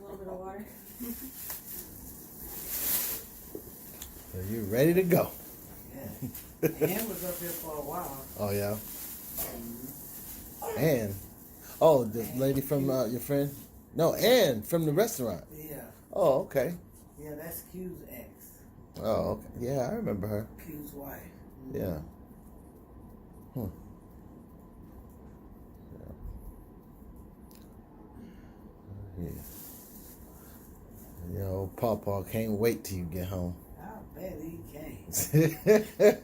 little bit of water. So you ready to go? Yeah. Ann was up here for a while. Oh yeah. Mm-hmm. Ann. Oh, the lady from your friend? No, Ann from the restaurant. Yeah. Oh, okay. Yeah, that's Q's ex. Oh, okay. Yeah, I remember her. Q's wife. Mm-hmm. Yeah. Yeah. Yeah, old Pawpaw can't wait till you get home. I bet he can't.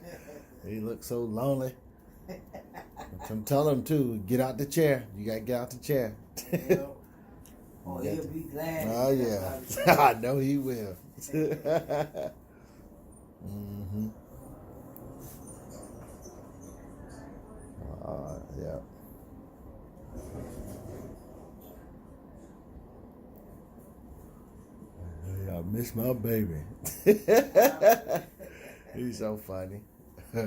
He looks so lonely. I'm telling him too, get out the chair. You gotta get out the chair. Yeah. Oh, You got he'll to- be glad. Oh he got yeah. out of here. I know he will. Mhm. Yeah. I miss my baby. He's so funny. Yeah.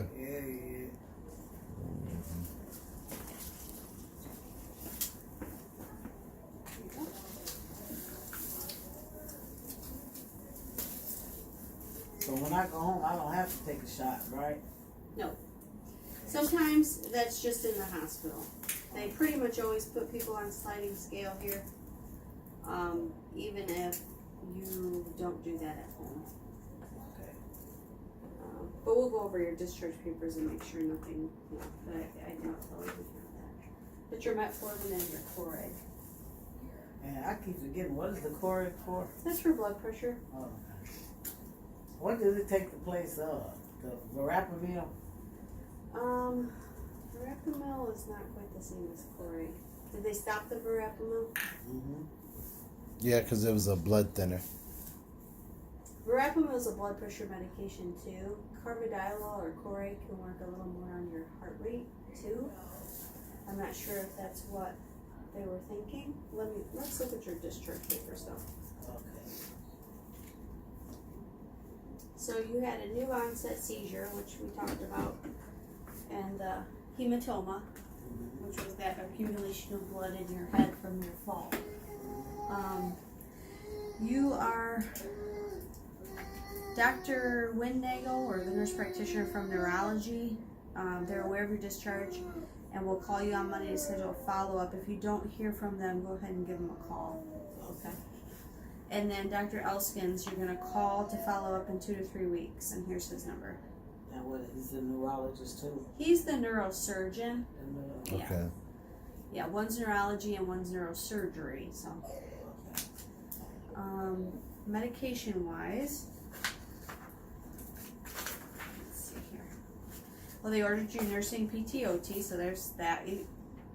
So when I go home, I don't have to take a shot, right? No. Sometimes that's just in the hospital. They pretty much always put people on sliding scale here, even if you don't do that at home. Okay. But we'll go over your discharge papers and make sure nothing, but I don't always have that. But your metformin and your Coreg. And I keep forgetting, what is the Coreg for? That's for blood pressure. Oh, okay. What does it take the place of? The verapamil? Verapamil is not quite the same as Coreg. Did they stop the verapamil? Mm-hmm. Yeah, because it was a blood thinner. Verapamil is a blood pressure medication too. Carvedilol or Coreg can work a little more on your heart rate too. I'm not sure if that's what they were thinking. Let's look at your discharge papers though. Okay. So you had a new onset seizure, which we talked about, and hematoma, which was that accumulation of blood in your head from your fall. You are Dr. Windnagel, or the nurse practitioner from neurology. They're aware of your discharge, and we'll call you on Monday to schedule a follow-up. If you don't hear from them, go ahead and give them a call. Okay. And then Dr. Elskins, you're going to call to follow up in 2 to 3 weeks, and here's his number. And what is the neurologist too? He's the neurosurgeon. Yeah. Okay. Yeah, one's neurology and one's neurosurgery. So, medication-wise, let's see here. Well, they ordered you nursing PTOT, so there's that.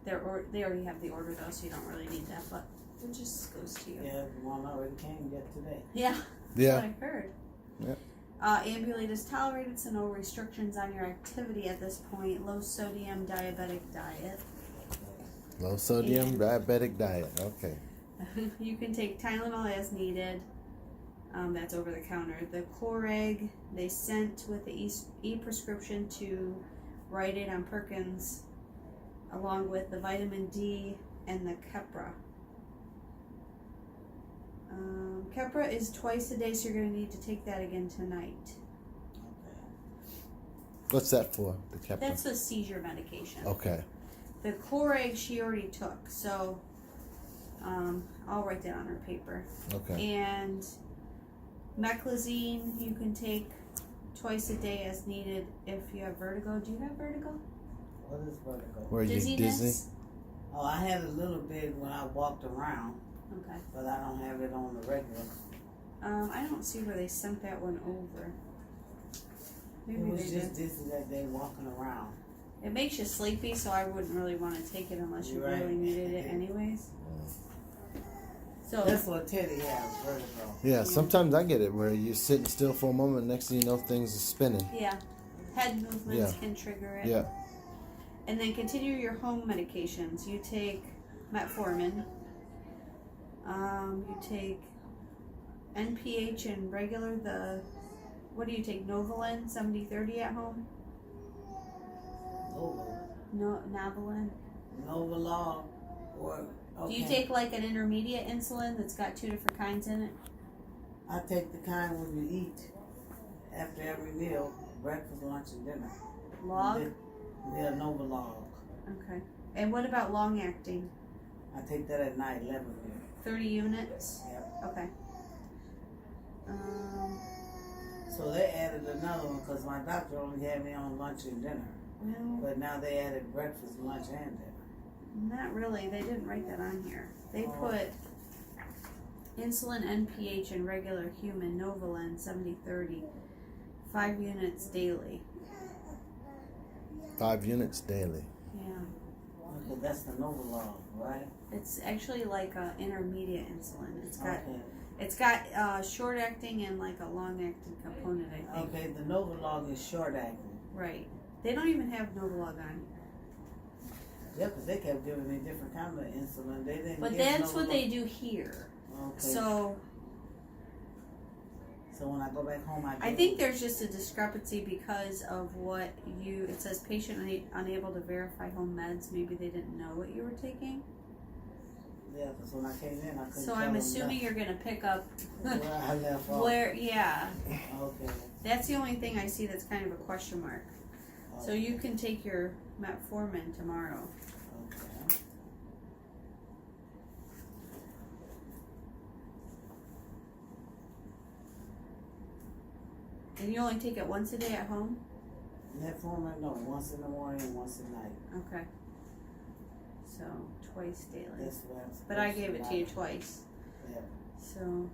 They already have the order though, so you don't really need that, but it just goes to you. Yeah, one already came yet today. Yeah. Yeah. That's what I heard. Yep. Ambulate is tolerated, so no restrictions on your activity at this point. Low sodium diabetic diet. Low sodium And- diabetic diet. Okay. You can take Tylenol as needed. That's over the counter. The Coreg, they sent with the e-prescription to write it on Perkins, along with the vitamin D and the Keppra. Keppra is twice a day, so you're going to need to take that again tonight. Okay. What's that for? The Keppra? That's a seizure medication. Okay. The Coreg she already took, so I'll write that on her paper. Okay. And Meclizine you can take twice a day as needed if you have vertigo. Do you have vertigo? What is vertigo? Were you Dizziness? dizzy? Oh, I had a little bit when I walked around, Okay. but I don't have it on the regular. I don't see where they sent that one over. It Maybe was they just did. dizzy that day walking around. It makes you sleepy, so I wouldn't really want to take it unless you You're right. really needed it anyways. So That's what Teddy has, vertigo. Yeah, sometimes I get it where you're sitting still for a moment, next thing you know, things are spinning. yeah, head movements Yeah. can trigger it. Yeah. And then continue your home medications. You take metformin. You take NPH and regular. What do you take? Novolin 70/30 at home. Nova, No, Novolin. Novolog, or Do you take like an intermediate insulin that's got 2 different kinds in it? I take the kind when you eat after every meal, breakfast, lunch, and dinner. Log? Yeah, Novolog. Okay. And what about long acting? I take that at night, 11 minutes. 30 units? Yep. Okay. So they added another one because my doctor only had me on lunch and dinner. Well, But now they added breakfast, lunch, and dinner. not really. They didn't write that on here. They Oh. put insulin, NPH, and regular human Novolin 70/30, 5 units daily. 5 units daily. Yeah. Okay, that's the Novolog, right? It's actually like a intermediate insulin. Okay. It's got short acting and like a long acting component, I think. Okay, the Novolog is short acting. Right. They don't even have Novolog on. Yeah, because they kept giving me different kind of insulin. They didn't. But give that's what Novolog. they do here. Okay. So So when I go back home, I think there's just a discrepancy because of what it says patient unable to verify home meds. Maybe they didn't know what you were taking. Yeah, because when I came in, I couldn't. So tell I'm them assuming you're gonna pick up where I left off. yeah. Okay. That's the only thing I see that's kind of a question mark. So Okay. you can take your metformin tomorrow. Okay. And you only take it once a day at home? Metformin, no, once in the morning and once at night. Okay. So twice daily. That's what I'm But I supposed gave it to you twice. Yeah. So,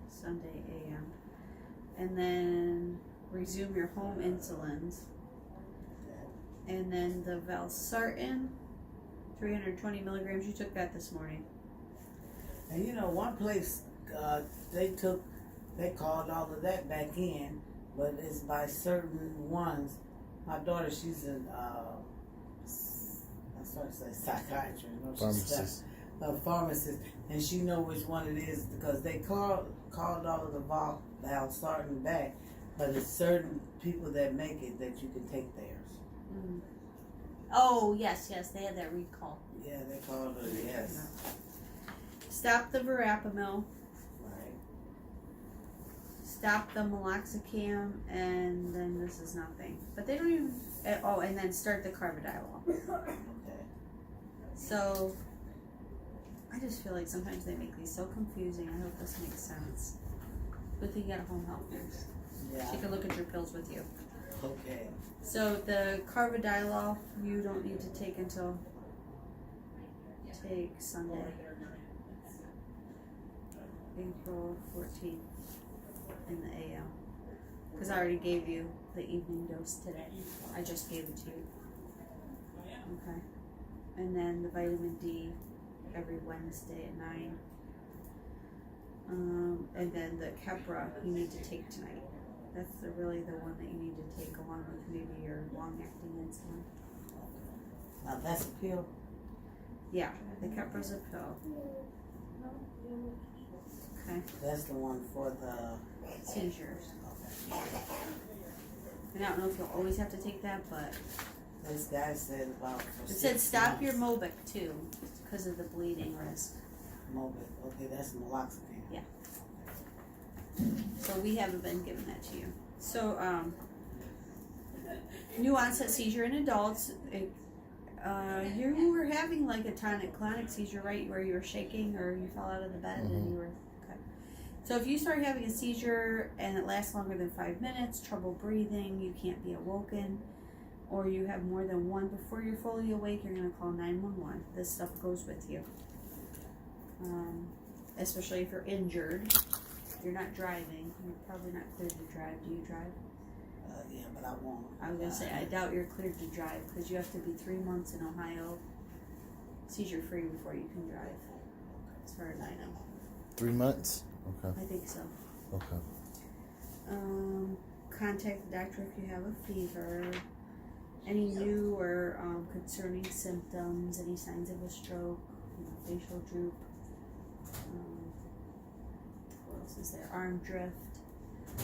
Sunday AM. And then resume your home insulins. And then the Valsartan, 320 milligrams. You took that this morning. And you know, one place they called all of that back in, but it's by certain ones. My daughter, she's an I started to say psychiatrist, no, she's Pharmacist. a pharmacist, and she know which one it is because they called all of the Valsartan back, but it's certain people that make it that you can take theirs. Mm. Oh, yes, they had that recall. Yeah, they called it, yes. Stop the Verapamil. Right. Stop the meloxicam, and then this is nothing. But they don't even. And then start the Carvedilol. Okay. So, I just feel like sometimes they make these so confusing. I hope this makes sense. Good thing you got a home health nurse. Yeah. She can look at your pills with you. Okay. So the Carvedilol you don't need to take until Sunday, April 14th in the AM. Because I already gave you the evening dose today. I just gave it to you. Okay. And then the vitamin D every Wednesday at 9. And then the Keppra you need to take tonight. That's really the one that you need to take along with maybe your long-acting insulin. Now that's a pill. Yeah, the Kepra's a pill. Okay, That's the one for the. seizures. And I don't know if you'll always have to take that, but This guy said about. it said stop your Mobic too, because of the bleeding risk. Mobic. Okay, that's meloxicam. Yeah. So we haven't been giving that to you. So, new onset seizure in adults. You were having like a tonic-clonic seizure, right? Where you were shaking or you fell out of the bed and you were, okay. So if you start having a seizure and it lasts longer than 5 minutes, trouble breathing, you can't be awoken, or you have more than one before you're fully awake, you're gonna call 911. This stuff goes with you. Especially if you're injured. You're not driving. You're probably not cleared to drive. Do you drive? Yeah, but I won't. I was gonna say I doubt you're cleared to drive because you have to be 3 months in Ohio, seizure free before you can drive. As far as I know, 3 months? Okay. I think so. Okay. Contact the doctor if you have a fever. Any new or concerning symptoms? Any signs of a stroke? Facial droop. What else is there? Arm drift.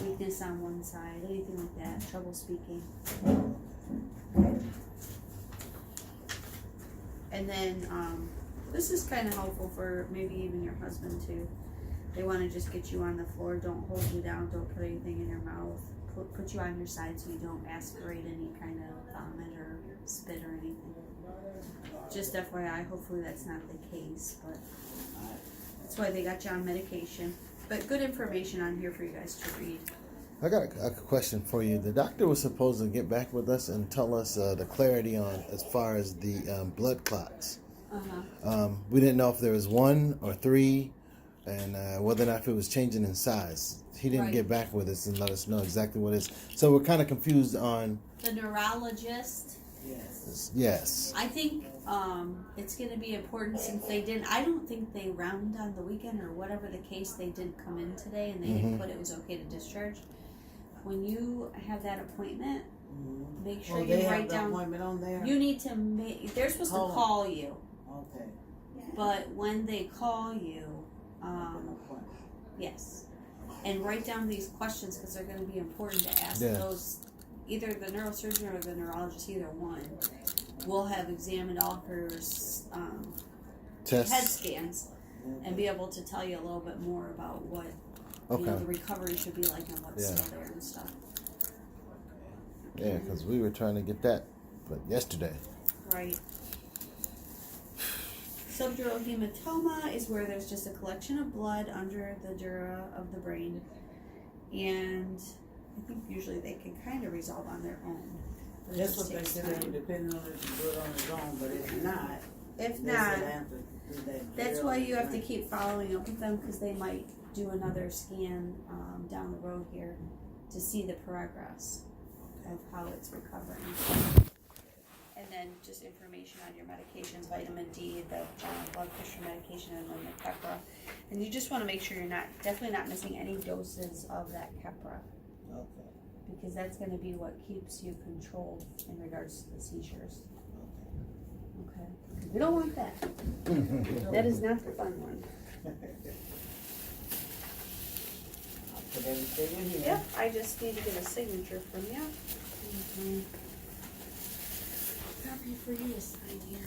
Weakness on one side, anything like that, trouble speaking. Okay. And then, this is kind of helpful for maybe even your husband too. They want to just get you on the floor, don't hold you down, don't put anything in your mouth, put you on your side so you don't aspirate any kind of vomit or spit or anything. Just FYI, hopefully that's not the case, but that's why they got you on medication. But good information on here for you guys to read. I got a question for you. The doctor was supposed to get back with us and tell us the clarity on as far as the blood clots. We didn't know if there was 1 or 3, and whether or not if it was changing in size. He didn't Right. get back with us and let us know exactly what it is. So we're kind of confused on. The neurologist, Yes. Yes. I think it's going to be important since they didn't. I don't think they rounded on the weekend or whatever the case. They didn't come in today and they didn't put it was okay to discharge. When you have that appointment, make sure you they have write the down. appointment on there. You need to make. They're supposed to call you, Okay. but when they call you, An appointment. yes, and write down these questions because they're going to be important to ask Yeah. those. Either the neurosurgeon or the neurologist, either one, will have examined all her Tests. head scans and be able to tell you a little bit more about what Okay. the recovery should be like and what's still there and stuff. Yeah, because we were trying to get that, but yesterday. Right. Subdural hematoma is where there's just a collection of blood under the dura of the brain, and I think usually they can kind of resolve on their own. But it That's just what they takes said, time. depending on if you do it on its own, but if not, If they not, said have to do that that's drill why you have to thing. keep following up with them because they might do another scan down the road here to see the progress of how it's recovering. And then just information on your medications, vitamin D, the blood pressure medication, and then the Keppra. And you just want to make sure you're definitely not missing any doses of that Keppra Okay. because that's going to be what keeps you controlled in regards to the seizures. Okay. We don't want that. That is not the fun one. I'll put everything in here. Yep, I just need to get a signature from you. Copy for you to sign here.